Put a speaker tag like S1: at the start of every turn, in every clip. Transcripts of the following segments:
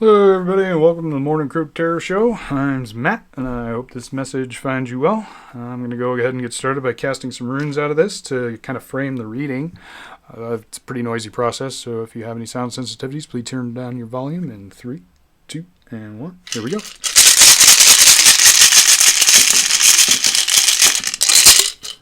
S1: Hello, everybody, and welcome to the Morning Crow Terror Show. My name's Matt, and I hope this message finds you well. I'm going to go ahead and get started by casting some runes out of this to kind of frame the reading. It's a pretty noisy process, so if you have any sound sensitivities, please turn down your volume in 3, 2, and 1. Here we go.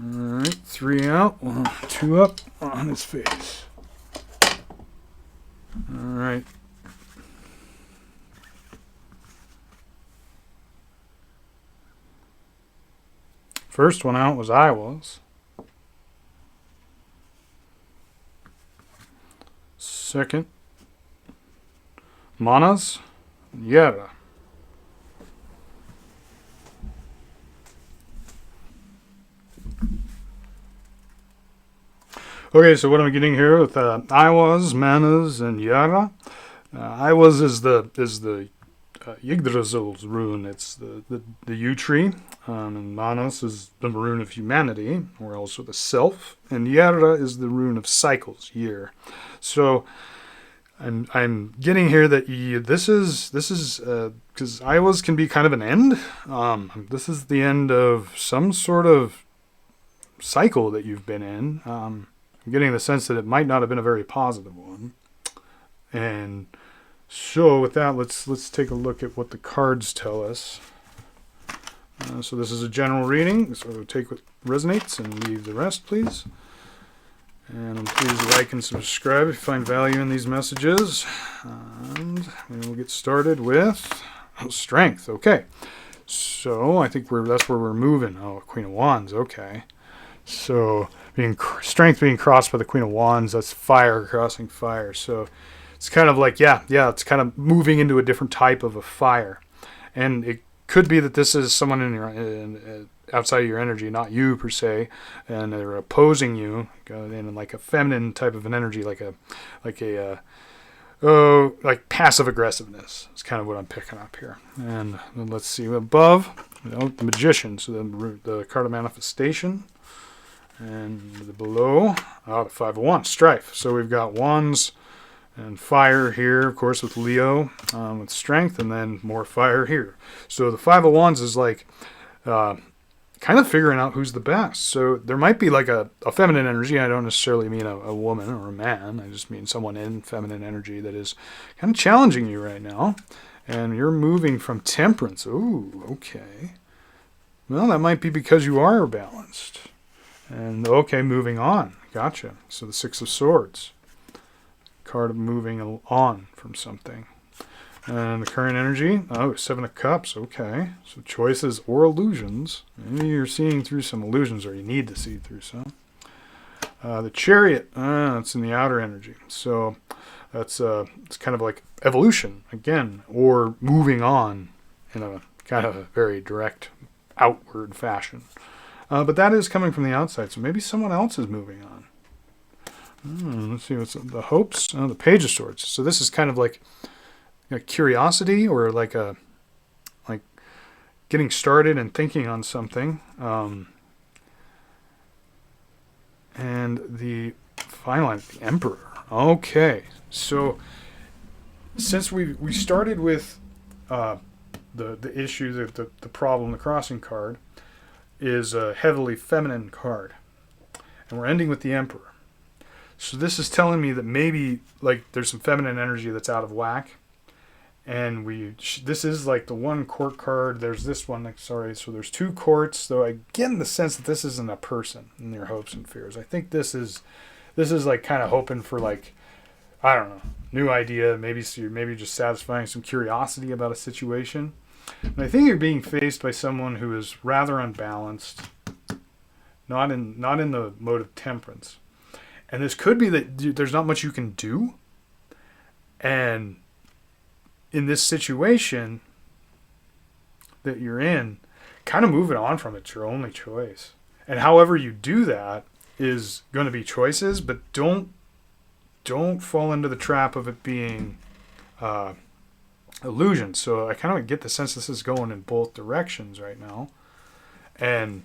S1: Alright, 3 out, 2 up on his face. Alright. First one out was I was. Second, Manas, Yera. Okay, so what am I getting here with I was, Manas, and Yara? I was is the Yggdrasil's rune. It's the yew tree. And Manos is the rune of humanity, or also the self. And Yara is the rune of cycles, year. So I'm getting here that this is because Iowa's can be kind of an end. This is the end of some sort of cycle that you've been in. I'm getting the sense that it might not have been a very positive one. And so with that, let's take a look at what the cards tell us. So this is a general reading, so take what resonates and leave the rest, please. And please like and subscribe if you find value in these messages. And we will get started with strength. Okay, so I think that's where we're moving. Oh, Queen of Wands. Okay, so strength being crossed by the Queen of Wands. That's fire crossing fire. So it's kind of like it's kind of moving into a different type of a fire, and it could be that this is someone outside of your energy, not you per se, and they're opposing you in like a feminine type of an energy, like passive aggressiveness. It's kind of what I'm picking up here. And let's see above, the Magician, so the card of manifestation, and below, the Five of Wands, strife. So we've got wands and fire here, of course, with Leo, with strength, and then more fire here. So the Five of Wands is like kind of figuring out who's the best. So there might be like a feminine energy. I don't necessarily mean a woman or a man. I just mean someone in feminine energy that is kind of challenging you right now. And you're moving from temperance. Ooh, okay. Well, that might be because you are balanced. And okay, moving on. Gotcha. So the Six of Swords. Card of moving on from something. And the current energy, Seven of Cups, okay. So choices or illusions. Maybe you're seeing through some illusions, or you need to see through some. The Chariot, it's in the outer energy. So that's it's kind of like evolution, again, or moving on in a kind of a very direct outward fashion. But that is coming from the outside, so maybe someone else is moving on. Let's see what's the hopes. The Page of Swords. So this is kind of like a curiosity, or like getting started and thinking on something. And the final, the Emperor. Okay, so since we started with the issue, the problem, the crossing card is a heavily feminine card, and we're ending with the Emperor. So this is telling me that maybe like there's some feminine energy that's out of whack, and this is like the one court card. There's this one. Sorry, so there's two courts. Though I get in the sense that this isn't a person in their hopes and fears. I think this is like kind of hoping for like, I don't know, new idea. Maybe just satisfying some curiosity about a situation. And I think you're being faced by someone who is rather unbalanced, not in the mode of temperance. And this could be that there's not much you can do. And in this situation that you're in, kind of moving on from it's your only choice. And however you do that is going to be choices, but don't fall into the trap of it being illusion. So I kind of get the sense this is going in both directions right now. And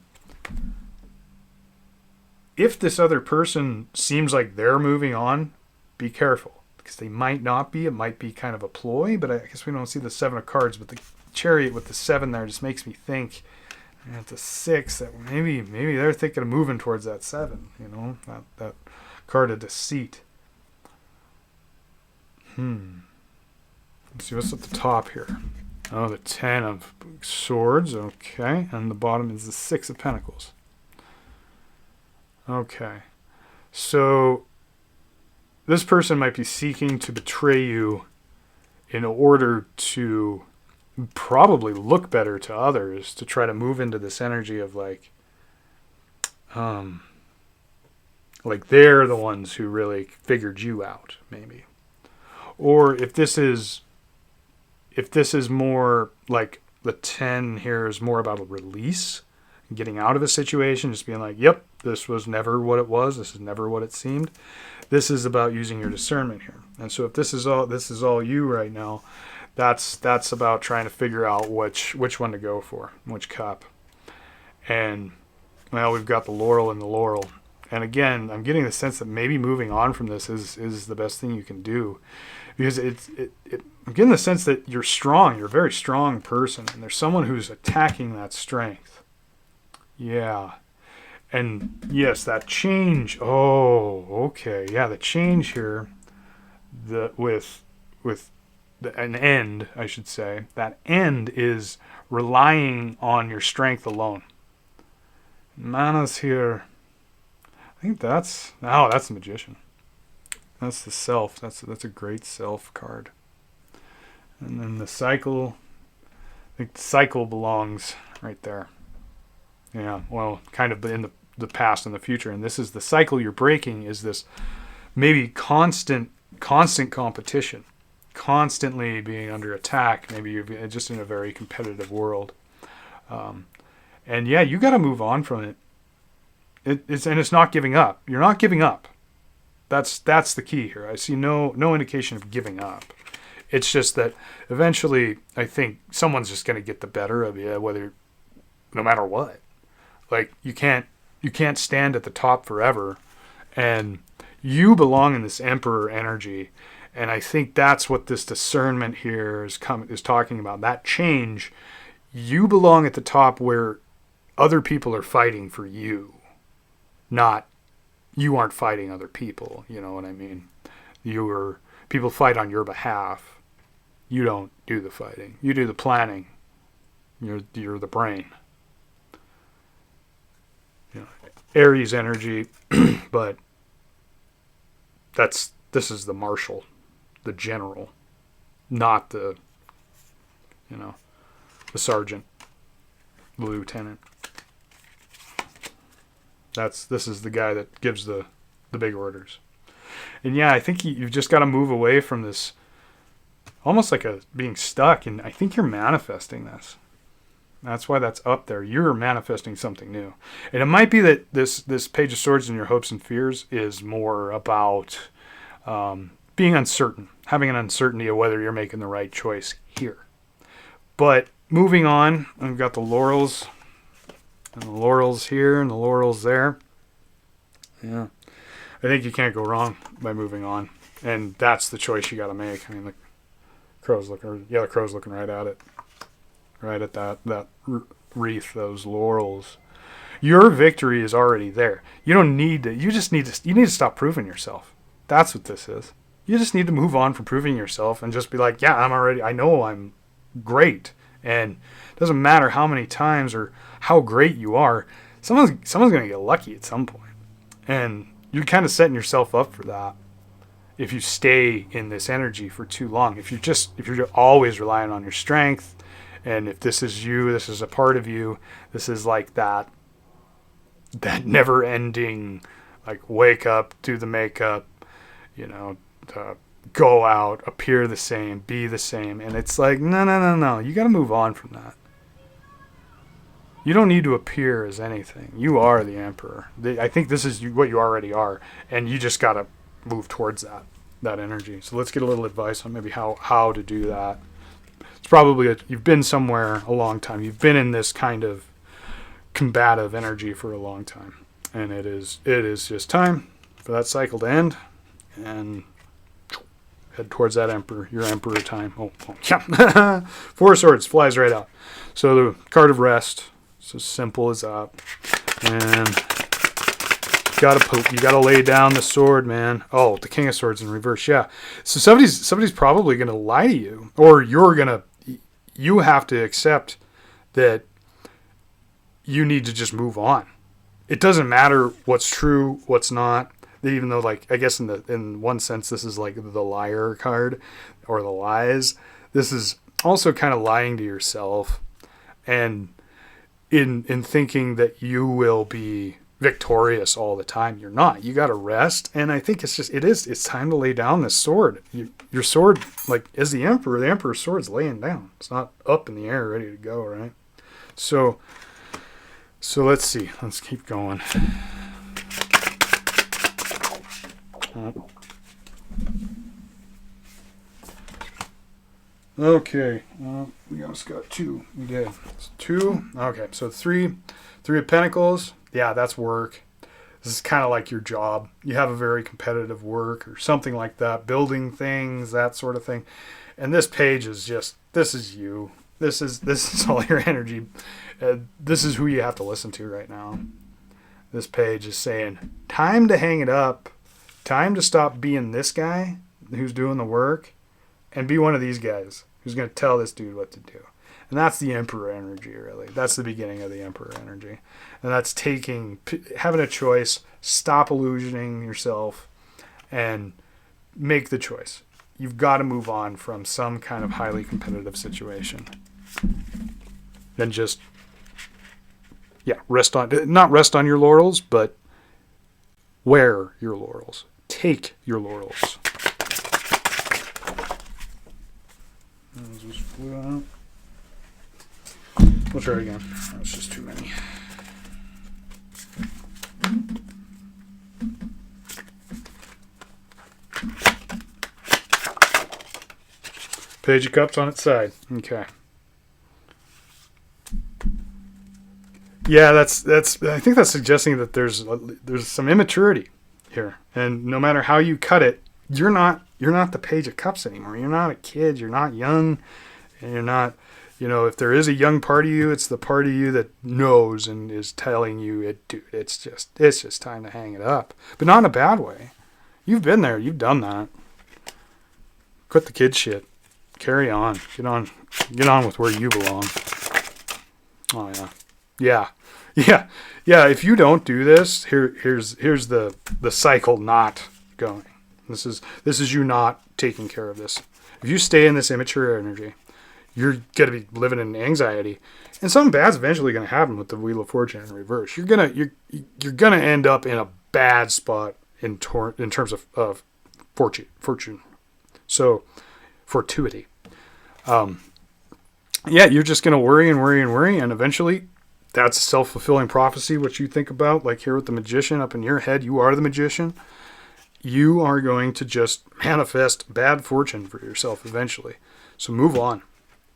S1: if this other person seems like they're moving on, be careful, because they might not be. It might be kind of a ploy, but I guess we don't see the 7 of cards. But the Chariot with the 7 there just makes me think, and it's a 6, that maybe they're thinking of moving towards that 7, you know, that card of deceit. Let's see what's at the top here. Oh, the 10 of Swords, okay, and the bottom is the 6 of Pentacles. Okay, so this person might be seeking to betray you in order to probably look better to others, to try to move into this energy of like they're the ones who really figured you out, maybe. Or if this is more like the 10 here is more about a release, getting out of a situation, just being like, yep, this was never what it was. This is never what it seemed. This is about using your discernment here. And so if this is all you right now, that's about trying to figure out which one to go for, which cup. And well, we've got the Laurel and the Laurel. And again, I'm getting the sense that maybe moving on from this is the best thing you can do. Because I'm getting the sense that you're strong. You're a very strong person. And there's someone who's attacking that strength. Yeah. And yes, that change. Oh, okay. Yeah, the change here, with an end, I should say. That end is relying on your strength alone. Mana's here. I think that's the Magician. That's the Self. That's a great Self card. And then the Cycle. I think the Cycle belongs right there. Yeah, well, kind of in the past and the future. And this is the cycle you're breaking, is this maybe constant competition, constantly being under attack. Maybe you're just in a very competitive world. And yeah, you got to move on from it. It's not giving up. You're not giving up. That's the key here. I see no indication of giving up. It's just that eventually I think someone's just going to get the better of you, no matter what. Like you can't stand at the top forever, and you belong in this Emperor energy. And I think that's what this discernment here is talking about. That change, you belong at the top where other people are fighting for you, not you aren't fighting other people. You know what I mean? People fight on your behalf. You don't do the fighting. You do the planning. You're the brain. Aries energy, but this is the marshal, the general, not the sergeant, the lieutenant. This is the guy that gives the big orders. And yeah, I think you've just got to move away from this, almost like being stuck. And I think you're manifesting this. That's why that's up there. You're manifesting something new. And it might be that this Page of Swords and your hopes and fears is more about being uncertain, having an uncertainty of whether you're making the right choice here. But moving on, we've got the Laurels. And the Laurels here and the Laurels there. Yeah. I think you can't go wrong by moving on. And that's the choice you got to make. I mean, the crow's looking right at it. Right at that wreath, those laurels. Your victory is already there. You need to stop proving yourself. That's what this is. You just need to move on from proving yourself and just be like, yeah, I know I'm great. And it doesn't matter how many times or how great you are, someone's going to get lucky at some point. And you're kind of setting yourself up for that if you stay in this energy for too long. If you're always relying on your strength, and if this is you, this is a part of you, this is like that never-ending, like, wake up, do the makeup, go out, appear the same, be the same. And it's like, no. You got to move on from that. You don't need to appear as anything. You are the Emperor. I think this is what you already are. And you just got to move towards that energy. So let's get a little advice on maybe how to do that. It's probably you've been somewhere a long time. You've been in this kind of combative energy for a long time. And it is just time for that cycle to end. And head towards that emperor, your emperor time. Oh yeah. Four of Swords flies right out. So the card of rest. It's as simple as that. And you gotta lay down the sword, man. Oh, the King of Swords in reverse. Yeah. So somebody's probably gonna lie to you, or you have to accept that you need to just move on. It doesn't matter what's true, what's not. Even though, like, I guess in one sense, this is like the liar card or the lies. This is also kind of lying to yourself, and in thinking that you will be victorious all the time. You're not. You got to rest. And I think it's time to lay down this sword. Your sword, like, as the emperor's sword's laying down. It's not up in the air ready to go, right? So let's see. Let's keep going. Okay. We just got two. We did. It's two. Okay. So three of Pentacles. Yeah, that's work. This is kind of like your job. You have a very competitive work or something like that, building things, that sort of thing. And this page is just, this is you. This is all your energy. This is who you have to listen to right now. This page is saying, time to hang it up. Time to stop being this guy who's doing the work and be one of these guys who's going to tell this dude what to do. And that's the Emperor energy, really. That's the beginning of the Emperor energy. And that's having a choice, stop illusioning yourself, and make the choice. You've got to move on from some kind of highly competitive situation. Then just, not rest on your laurels, but wear your laurels. Take your laurels. Those flew out. We'll try it again. That's just too many. Page of Cups on its side. Okay. Yeah, that's. I think that's suggesting that there's some immaturity here, and no matter how you cut it, you're not the Page of Cups anymore. You're not a kid. You're not young, and you're not. If there is a young part of you, it's the part of you that knows and is telling you, dude, it's just time to hang it up. But not in a bad way. You've been there. You've done that. Quit the kid shit. Carry on. Get on with where you belong. Oh yeah. Yeah. If you don't do this, here's the cycle not going. This is you not taking care of this. If you stay in this immature energy, you're going to be living in anxiety, and something bad's eventually going to happen with the Wheel of Fortune in reverse. You're gonna end up in a bad spot in terms of fortune. So fortuity. You're just going to worry, and eventually that's a self-fulfilling prophecy, what you think about, like here with the Magician up in your head. You are the magician. You are going to just manifest bad fortune for yourself eventually. So move on.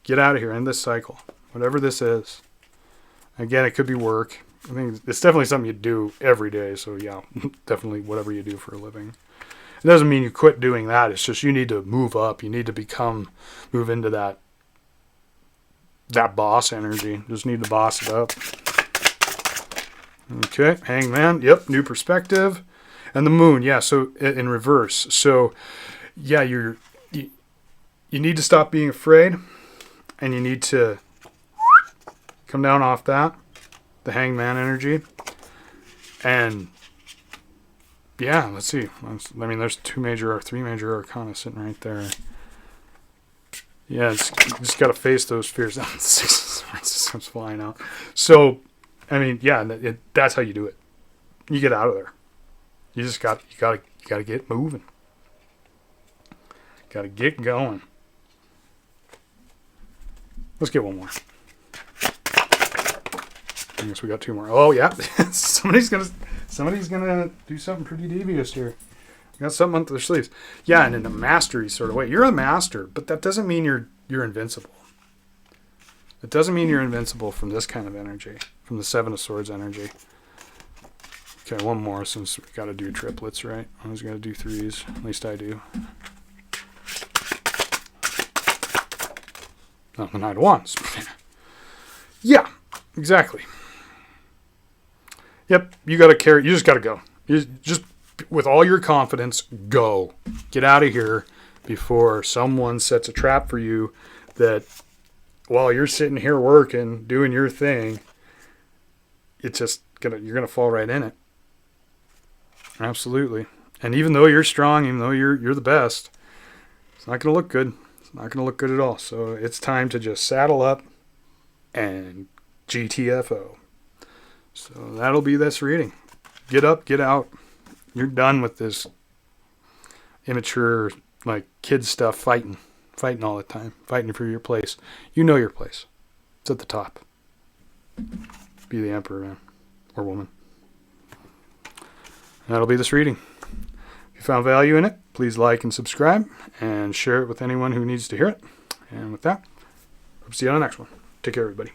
S1: Get out of here. End this cycle. Whatever this is. Again, it could be work. I think it's definitely something you do every day. So yeah, definitely whatever you do for a living. It doesn't mean you quit doing that. It's just you need to move up. You need to move into that boss energy. Just need to boss it up. Okay, Hangman. Yep, new perspective. And the Moon, yeah, so in reverse. So yeah, you need to stop being afraid, and you need to come down off that, the Hangman energy. And yeah, let's see. There's three major arcana sitting right there. Yeah, you just got to face those fears. Six comes flying out. So, that's how you do it. You get out of there. You just got to get moving. Got to get going. Let's get one more. I guess we got two more. Oh yeah, somebody's gonna do something pretty devious here. Got something under their sleeves. Yeah, and in a mastery sort of way. You're a master, but that doesn't mean you're invincible. It doesn't mean you're invincible from this kind of energy, from the Seven of Swords energy. Okay, one more since we got to do triplets, right? I was going to do threes. At least I do. The Knight of Wands. Yeah, exactly. Yep, you got to carry. You just got to go. You just with all your confidence, go. Get out of here before someone sets a trap for you that while you're sitting here working, doing your thing, it's just you're gonna fall right in it. Absolutely. And even though you're strong, even though you're the best, it's not gonna look good. It's not gonna look good at all. So it's time to just saddle up and GTFO. So that'll be this reading. Get up, get out. You're done with this immature, like, kid stuff, fighting all the time, fighting for your place. You know your place. It's at the top. Be the emperor, man, or woman. And that'll be this reading. If you found value in it, please like and subscribe and share it with anyone who needs to hear it. And with that, hope to see you on the next one. Take care, everybody.